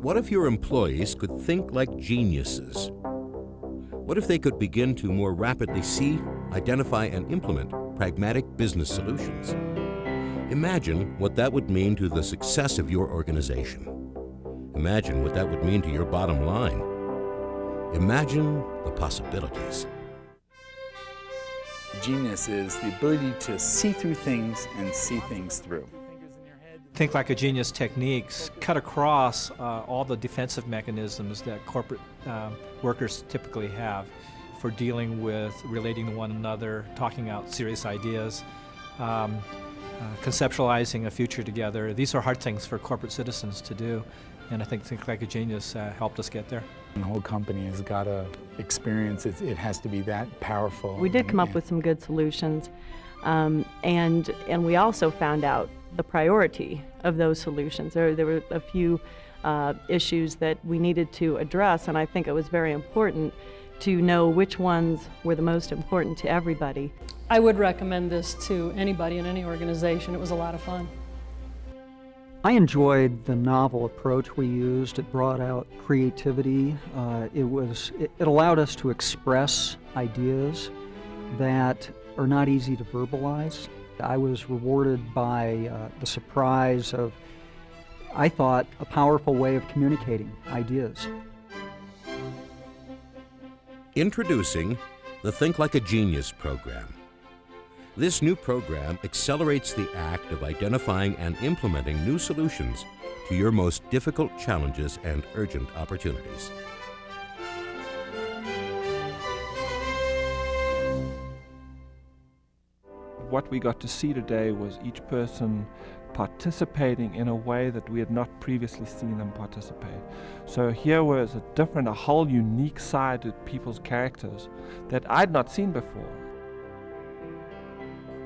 What if your employees could think like geniuses? What if they could begin to more rapidly see, identify, and implement pragmatic business solutions? Imagine what that would mean to the success of your organization. Imagine what that would mean to your bottom line. Imagine the possibilities. Genius is the ability to see through things and see things through. Think like a genius techniques cut across all the defensive mechanisms that corporate workers typically have for dealing with relating to one another, talking out serious ideas, conceptualizing a future together. These are hard things for corporate citizens to do, and I think Like a Genius helped us get there. The whole company has got to experience it. It has to be that powerful. We did come up with some good solutions, and we also found out the priority of those solutions. There were a few issues that we needed to address, and I think it was very important to know which ones were the most important to everybody. I would recommend this to anybody in any organization. It was a lot of fun. I enjoyed the novel approach we used. It brought out creativity. It allowed us to express ideas that are not easy to verbalize. I was rewarded by the surprise of, I thought, a powerful way of communicating ideas. Introducing the Think Like a Genius program. This new program accelerates the act of identifying and implementing new solutions to your most difficult challenges and urgent opportunities. What we got to see today was each person participating in a way that we had not previously seen them participate. So here was a whole unique side to people's characters that I'd not seen before.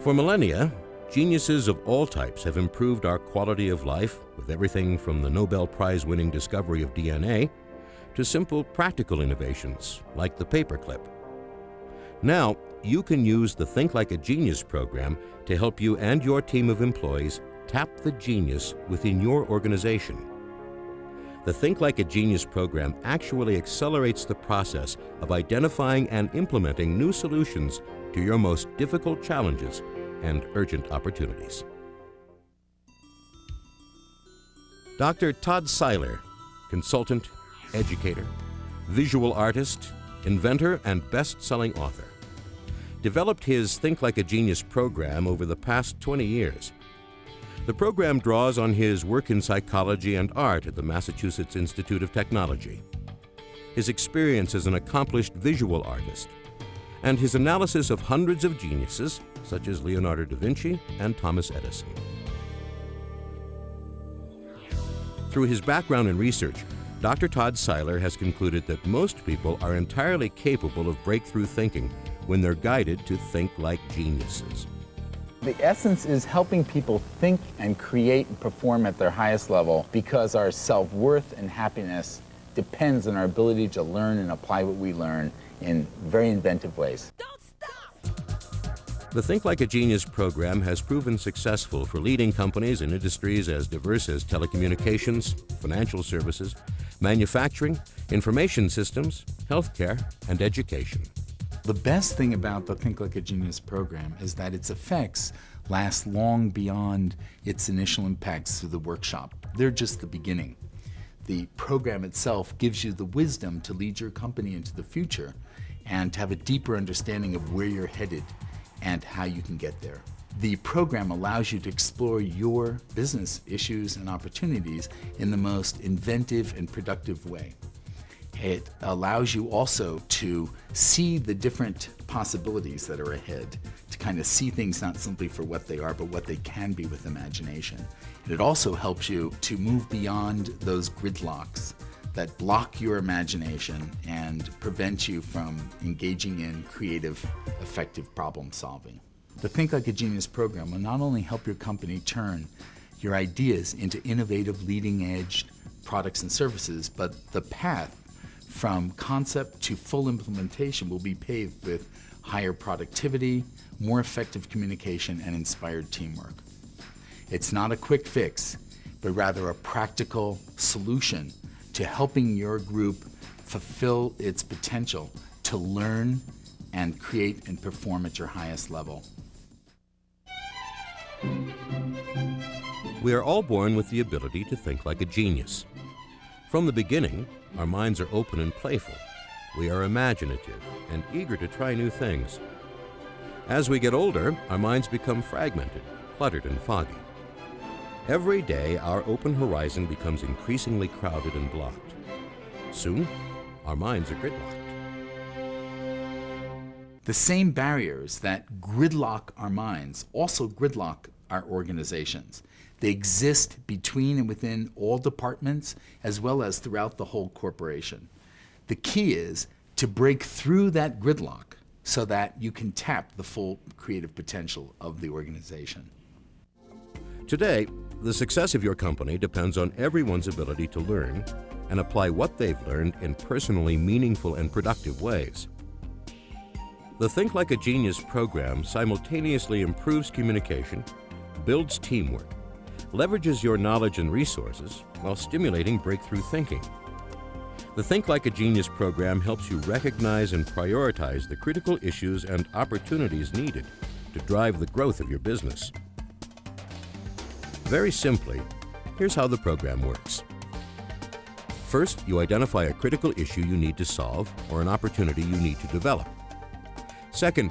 For millennia, geniuses of all types have improved our quality of life with everything from the Nobel Prize-winning discovery of DNA to simple practical innovations like the paperclip. Now, you can use the Think Like a Genius program to help you and your team of employees tap the genius within your organization. The Think Like a Genius program actually accelerates the process of identifying and implementing new solutions to your most difficult challenges and urgent opportunities. Dr. Todd Siler, consultant, educator, visual artist, inventor, and best-selling author, developed his Think Like a Genius program over the past 20 years. The program draws on his work in psychology and art at the Massachusetts Institute of Technology, his experience as an accomplished visual artist, and his analysis of hundreds of geniuses, such as Leonardo da Vinci and Thomas Edison. Through his background in research, Dr. Todd Siler has concluded that most people are entirely capable of breakthrough thinking when they're guided to think like geniuses. The essence is helping people think and create and perform at their highest level, because our self-worth and happiness depends on our ability to learn and apply what we learn in very inventive ways. Don't stop! The Think Like a Genius program has proven successful for leading companies in industries as diverse as telecommunications, financial services, manufacturing, information systems, healthcare, and education. The best thing about the Think Like a Genius program is that its effects last long beyond its initial impacts through the workshop. They're just the beginning. The program itself gives you the wisdom to lead your company into the future and to have a deeper understanding of where you're headed and how you can get there. The program allows you to explore your business issues and opportunities in the most inventive and productive way. It allows you also to see the different possibilities that are ahead, to kind of see things not simply for what they are, but what they can be with imagination. And it also helps you to move beyond those gridlocks that block your imagination and prevent you from engaging in creative, effective problem solving. The Think Like a Genius program will not only help your company turn your ideas into innovative, leading-edge products and services, but the path from concept to full implementation will be paved with higher productivity, more effective communication, and inspired teamwork. It's not a quick fix, but rather a practical solution to helping your group fulfill its potential to learn and create and perform at your highest level. We are all born with the ability to think like a genius. From the beginning, our minds are open and playful. We are imaginative and eager to try new things. As we get older, our minds become fragmented, cluttered, and foggy. Every day, our open horizon becomes increasingly crowded and blocked. Soon, our minds are gridlocked. The same barriers that gridlock our minds also gridlock our organizations. They exist between and within all departments as well as throughout the whole corporation. The key is to break through that gridlock so that you can tap the full creative potential of the organization. Today, the success of your company depends on everyone's ability to learn and apply what they've learned in personally meaningful and productive ways. The Think Like a Genius program simultaneously improves communication, builds teamwork, leverages your knowledge and resources while stimulating breakthrough thinking. The Think Like a Genius program helps you recognize and prioritize the critical issues and opportunities needed to drive the growth of your business. Very simply, here's how the program works. First, you identify a critical issue you need to solve or an opportunity you need to develop. Second,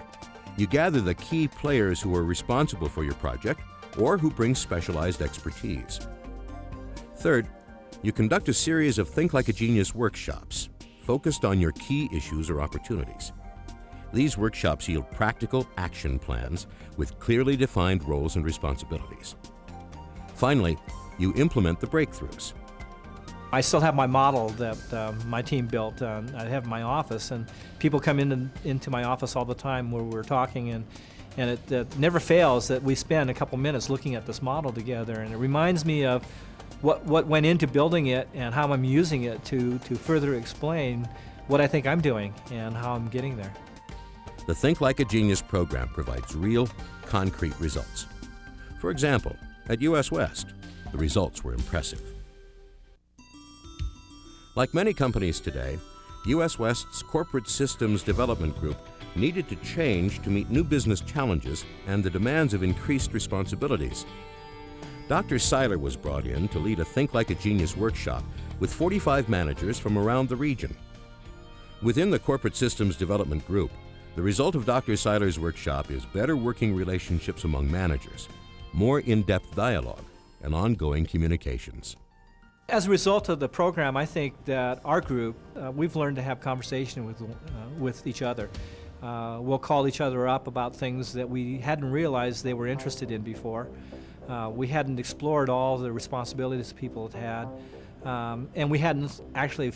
you gather the key players who are responsible for your project or who bring specialized expertise. Third, you conduct a series of Think Like a Genius workshops focused on your key issues or opportunities. These workshops yield practical action plans with clearly defined roles and responsibilities. Finally, you implement the breakthroughs. I still have my model that my team built. I have in my office, and people come into my office all the time where we're talking, and it never fails that we spend a couple minutes looking at this model together, and it reminds me of what went into building it and how I'm using it to further explain what I think I'm doing and how I'm getting there. The Think Like a Genius program provides real, concrete results. For example, at US West, the results were impressive. Like many companies today, US West's Corporate Systems Development Group needed to change to meet new business challenges and the demands of increased responsibilities. Dr. Siler was brought in to lead a Think Like a Genius workshop with 45 managers from around the region. Within the Corporate Systems Development Group, the result of Dr. Siler's workshop is better working relationships among managers, more in-depth dialogue, and ongoing communications. As a result of the program, I think that our group, we've learned to have conversation with each other. We'll call each other up about things that we hadn't realized they were interested in before. We hadn't explored all the responsibilities people had, and we hadn't actually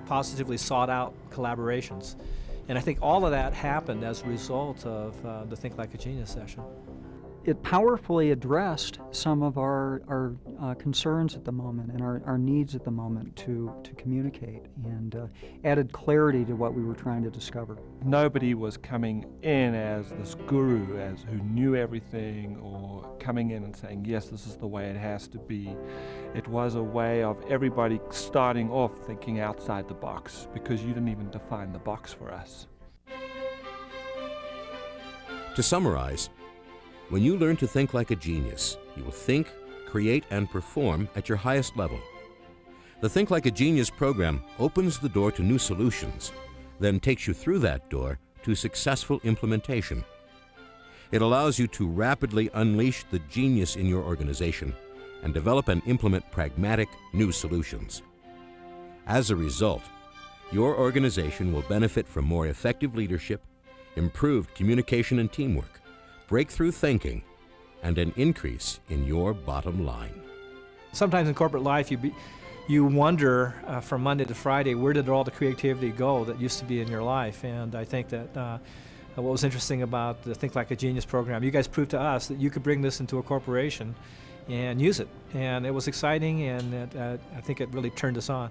positively sought out collaborations. And I think all of that happened as a result of the Think Like a Genius session. It powerfully addressed some of our concerns at the moment and our needs at the moment to communicate, and added clarity to what we were trying to discover. Nobody was coming in as this guru who knew everything, or coming in and saying, yes, this is the way it has to be. It was a way of everybody starting off thinking outside the box, because you didn't even define the box for us. To summarize, when you learn to think like a genius, you will think, create, and perform at your highest level. The Think Like a Genius program opens the door to new solutions, then takes you through that door to successful implementation. It allows you to rapidly unleash the genius in your organization and develop and implement pragmatic new solutions. As a result, your organization will benefit from more effective leadership, improved communication and teamwork, breakthrough thinking, and an increase in your bottom line. Sometimes in corporate life, you wonder from Monday to Friday, where did all the creativity go that used to be in your life? And I think that what was interesting about the Think Like a Genius program, you guys proved to us that you could bring this into a corporation and use it. And it was exciting, and I think it really turned us on.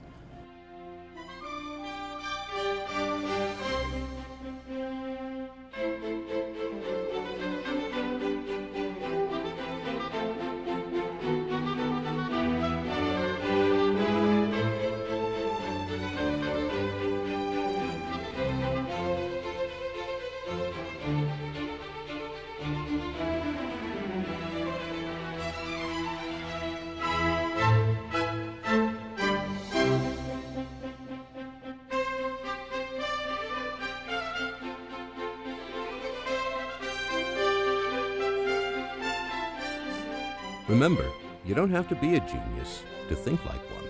Remember, you don't have to be a genius to think like one.